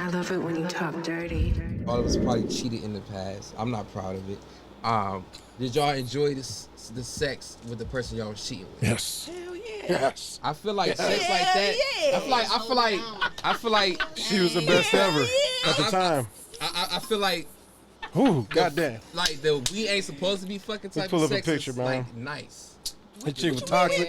I love it when you talk dirty. All of us probably cheated in the past. I'm not proud of it. Did y'all enjoy the sex with the person y'all was cheating with? Yes. Hell yeah. Yes. I feel like sex like that. Yeah. I feel like She was the best ever at the time. I feel like Ooh, goddamn. like the we ain't supposed to be fucking type pull of up a sex picture, is, man. like nice. This chick was toxic.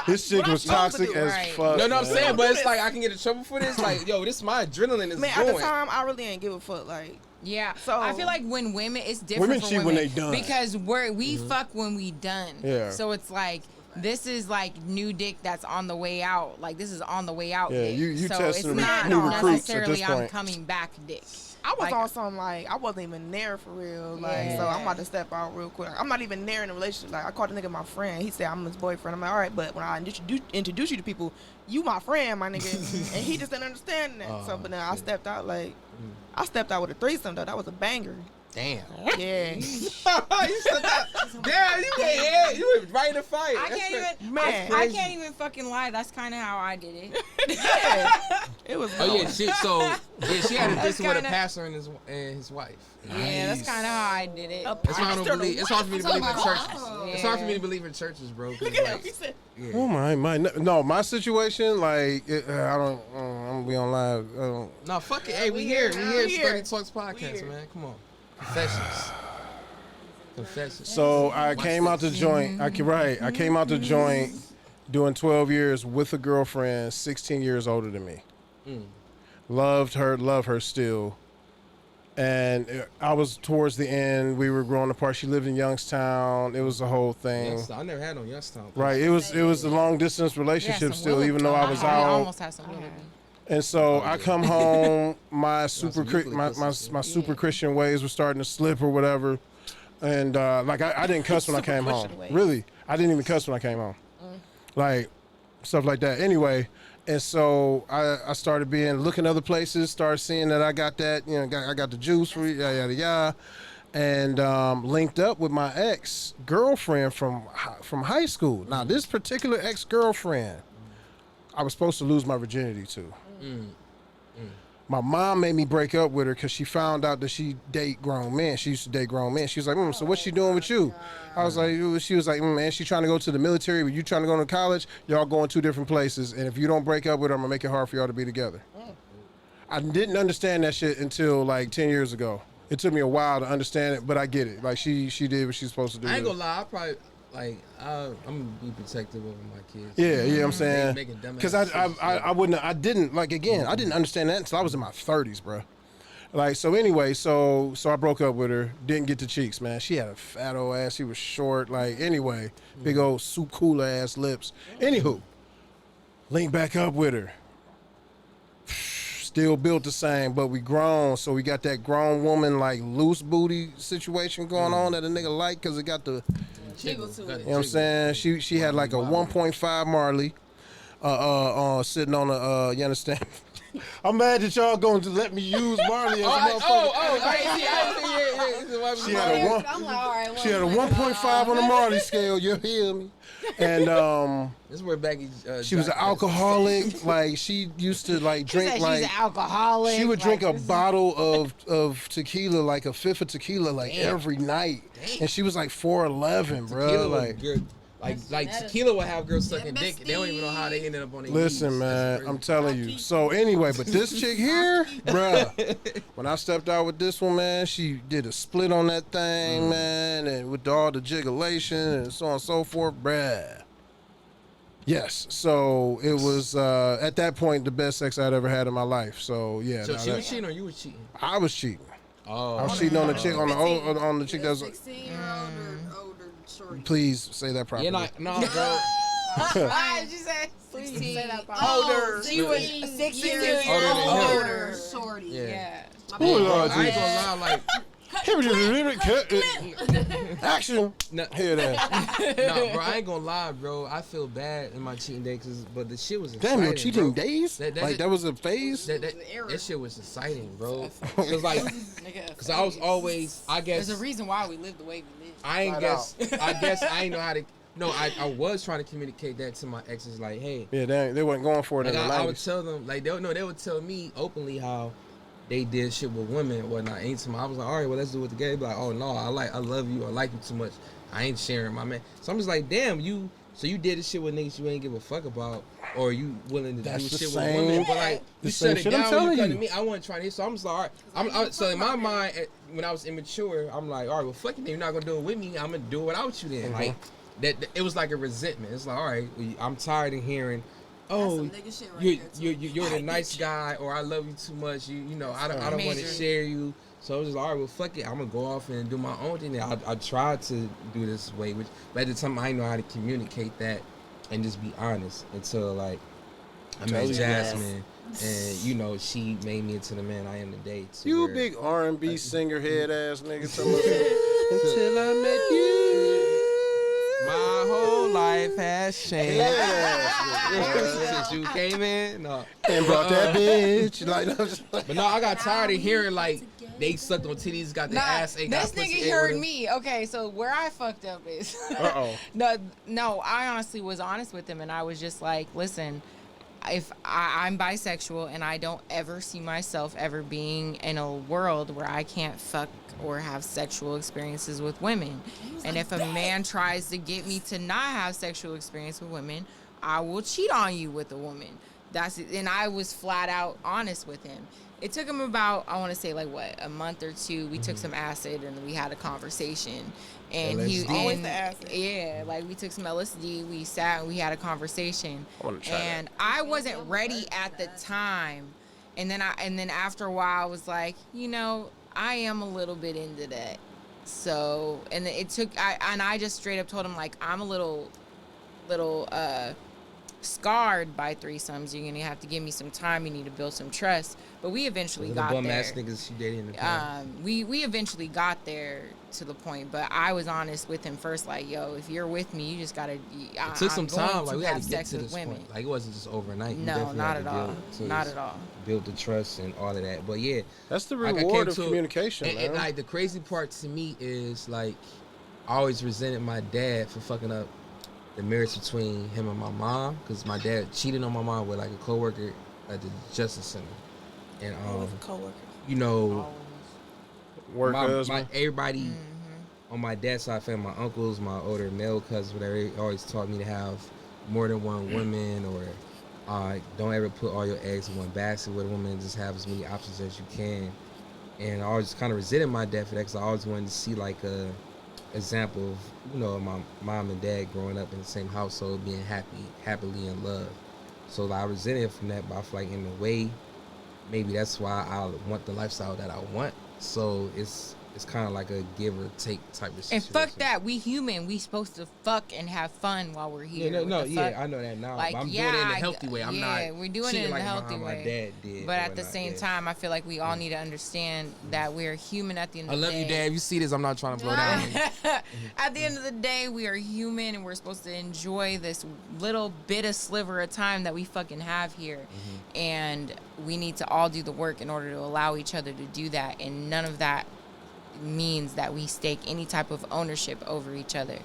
This chick was toxic as Right. fuck. No, I'm man. saying, but it's like I can get in trouble for this. Like, yo, this my adrenaline is Man, at the going. time, I really ain't give a fuck. Like, Yeah. So- I feel like when women, it's different Women for cheat women when they done. because we fuck when we done. Yeah. So it's like this is like new dick that's on the way out. Like this is on the way out. Yeah, dick. you so testing it's not new recruits at necessarily this I'm point. coming back dick. I was Like- on something like I wasn't even there for real. Like, so I'm about to step out real quick. I'm not even there in a relationship. Like, I called the nigga my friend. He said I'm his boyfriend. I'm like, all right, but when I introduce you to people, you my friend, my nigga. And he just didn't understand that. So, but then I stepped out like, I stepped out with a threesome though. That was a banger. Damn. Yeah. you said that. Damn, you went right in the fight. I can't even. Man. I can't even fucking lie. That's kind of how I did it. Yeah. It was. Oh yeah, she had a That's threesome with a kinda- pastor and his wife. Yeah, that's kind of how I did it. It's hard to believe. It's hard for me to believe in churches. Yeah. It's hard for me to believe in churches, bro. 'Cause, Look at him. like, He said, Oh my no, my situation like I don't I'm gonna be on live. I don't, no, fuck it. Hey, we here. It's here. 30 Talks podcast, man. Come on. Confessions. So I came out the joint. I came out the joint doing 12 years with a girlfriend 16 years older than me. Love her still. And I was towards the end. We were growing apart. She lived in Youngstown. It was the whole thing. Youngstown. I never had no Youngstown. Right. It was a long distance relationship still, even though I was I out. almost had some women. And so I come home, my super some nuclear my pussy. super Christian ways were starting to slip or whatever. And like I didn't cuss when I came home. Christian ways. Really, I didn't even cuss when I came home. Like stuff like that. Anyway, and so I started looking other places, started seeing that I got that, I got the juice for it, yada yada yada, and linked up with my ex girlfriend from high school. Now this particular ex girlfriend, I was supposed to lose my virginity to. My mom made me break up with her because she found out that she date grown men. She used to date grown men. She was like, so what's she doing with you? I was like, she was like, man, she trying to go to the military, but you trying to go to college? Y'all going two different places. And if you don't break up with her, I'm going to make it hard for y'all to be together. I didn't understand that shit until like 10 years ago. It took me a while to understand it, but I get it. Like she did what she's supposed to do. I ain't gonna lie. I probably I'm gonna be protective over my kids. Yeah, I'm saying. Making dumbass Because decisions. I didn't understand that until I was in my 30s, bro. Like, so anyway, so I broke up with her, didn't get the cheeks, man. She had a fat old ass, she was short, like, anyway, big old soup cooler ass lips. Anywho, linked back up with her. Still built the same, but we grown, so we got that grown woman, like, loose booty situation going on that a nigga like, because it got the, Jiggle to it. you know what I'm saying? She had like a 1.5 Marley, sitting on a, you understand? I'm mad that y'all going to let me use Marley as a motherfucker. She had a one. I'm like, all right. She had a 1.5 on the Marley scale. You hear me? And This is where Becky. she was an alcoholic. Like she used to like drink She's like an alcoholic. she would drink like, a bottle of tequila, like a fifth of tequila, like Damn. every night. And she was like 4'11", bro. Tequila was Like. good. Like tequila will have girls sucking dick. They don't even know how they ended up on their Listen, knees. man, That's I'm crazy. telling you. So anyway, but this chick here, bruh, when I stepped out with this one, man, she did a split on that thing, man, and with all the jigulation and so on and so forth, bruh. Yes, so it was at that point the best sex I'd ever had in my life. So yeah, So now she that- was cheating or you was cheating? I was cheating. Oh, I was cheating on the chick on the chick that was. 16-year-old or older shorty. Please say that properly. yeah, no, bro. Alright, she said, please say that part. older. She was 16 years years older. older. Shorty. Yeah. Yeah. My Ooh, bad. Lord I ain't Jesus. gonna lie, like, Action. no, Hear that. no, bro, I ain't gonna lie, bro. I feel bad in my cheating day, but the shit was exciting, Damn, your cheating bro. days? That- That was a phase? That shit was exciting, bro. Cause like, cause I was always, I guess, There's a reason why we live the way we live. I ain't guess, I guess I ain't know how to. No, I was trying to communicate that to my exes, like, hey, Yeah, they wasn't going for it like in the I would 90s. tell them, like they would tell me openly how they did shit with women and whatnot. Anytime I was like, all right, well, let's do it together. Be like, oh no, I love you, I like you too much. I ain't sharing my man. So I'm just like, damn, you did this shit with niggas you ain't give a fuck about, or you willing to That's do the shit same- with women, but like the you same shut it shit I'm down when telling you come to you. me. I wasn't trying to. So I'm just like, all right. So in my mind, when I was immature, I'm like, all right, well, fuck it, then you're not gonna do it with me. I'm gonna do it without you then. Like that, it was like a resentment. It's like, all right, I'm tired of hearing. Oh, some nigga shit right there, too. you're the nice guy, or I love you too much. You know, I don't want to Major. share you. So I was just like, all right, well, fuck it. I'm gonna go off and do my own thing. I tried to do this way, but at the time I didn't know how to communicate that and just be honest until like I met you Jasmine, and you know she made me into the man I am today. To You where- big R&B singer head ass nigga. talking about, Until I met you. My whole life has changed Yeah. since you came in. No. And brought that bitch. Like, I'm just like, But no, I got tired of hearing like they sucked on titties, got their Nah, ass ate. got this pussy nigga ate heard with me. Okay, so where I fucked up is Uh-oh. No, I honestly was honest with him, and I was just like, listen, if I'm bisexual and I don't ever see myself ever being in a world where I can't fuck or have sexual experiences with women, and if a man tries to get me to not have sexual experience with women, I will cheat on you with a woman. That's it. And I was flat out honest with him. It took him about, I want to say, like, what, a month or two. We took some acid and we had a conversation. And he LSD. Always and- the acid. Yeah, like we took some LSD. We sat and we had a conversation. I wanna try that. And I wasn't ready at the time. And then after a while, I was like, you know, I am a little bit into that. So, and it took, I just straight up told him, like, I'm a little scarred by threesomes. You're gonna have to give me some time. You need to build some trust. But we eventually the got bum there. ass niggas she dated in the past. We eventually got there to the point, but I was honest with him first, like, yo, if you're with me, you just gotta. It took some time. Like we had to get to this point. Like it wasn't just overnight. You No, definitely not had at to all. build to Not this- at all. Build the trust and all of that. But yeah, That's the like, I reward came of to- communication, and, man. like the crazy part to me is like I always resented my dad for fucking up the marriage between him and my mom, because my dad cheated on my mom with like a coworker at the Justice Center, and With a coworker. you know, Work my husband. everybody on my dad's side, family, my uncles, my older male cousins, whatever, they always taught me to have more than one woman, or don't ever put all your eggs in one basket with a woman. Just have as many options as you can. And I always kind of resented my dad for that, because I always wanted to see like a example of, you know, my mom and dad growing up in the same household, being happily in love. So like, I resented from that, but I feel like in a way, maybe that's why I want the lifestyle that I want. So it's kind of like a give or take type of situation. And fuck that, we human. We supposed to fuck and have fun while we're here. Yeah, What no, the yeah, fuck? I know that now. Like, but I'm yeah, doing it in a I- healthy way. I'm yeah, not we're doing it cheating in a like healthy my way. dad did. But or at the whatnot, same yeah. time, I feel like we all need to understand that we're human at the end I of the love day. you, Dad. If you see this, I'm not trying to blow down. At the end of the day, we are human, and we're supposed to enjoy this little bit of sliver of time that we fucking have here. And we need to all do the work in order to allow each other to do that. And none of that means that we stake any type of ownership over each other.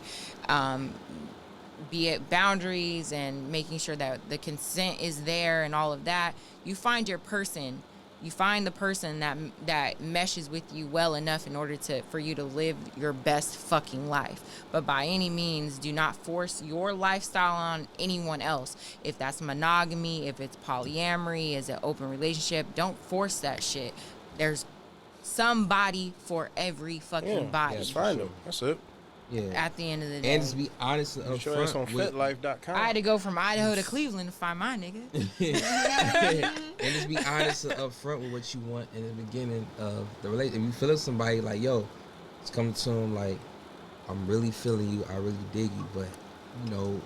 Be it boundaries and making sure that the consent is there and all of that. You find your person. You find the person that meshes with you well enough in order for you to live your best fucking life. But by any means, do not force your lifestyle on anyone else. If that's monogamy, if it's polyamory, is it open relationship, don't force that shit. There's somebody for every fucking body. Just find them. That's it. Yeah. At the end of the day. And just be honest and You sure it's on upfront with, FetLife.com. I had to go from Idaho to Cleveland to find my nigga. and just be honest and upfront with what you want in the beginning of the relationship. If you feeling somebody, like, yo, just come to them like, I'm really feeling you, I really dig you, but, you know,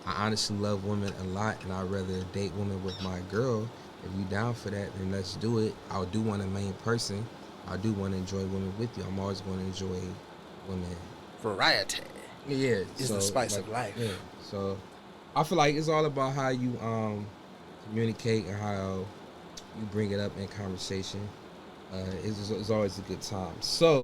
I honestly love women a lot, and I'd rather date women with my girl. If you down for that, then let's do it. I do want a main person. I do want to enjoy women with you. I'm always going to enjoy women. Variety. Yeah, Is the spice of life. Yeah, so I feel like it's all about how you communicate and how you bring it up in conversation. It's always a good time. So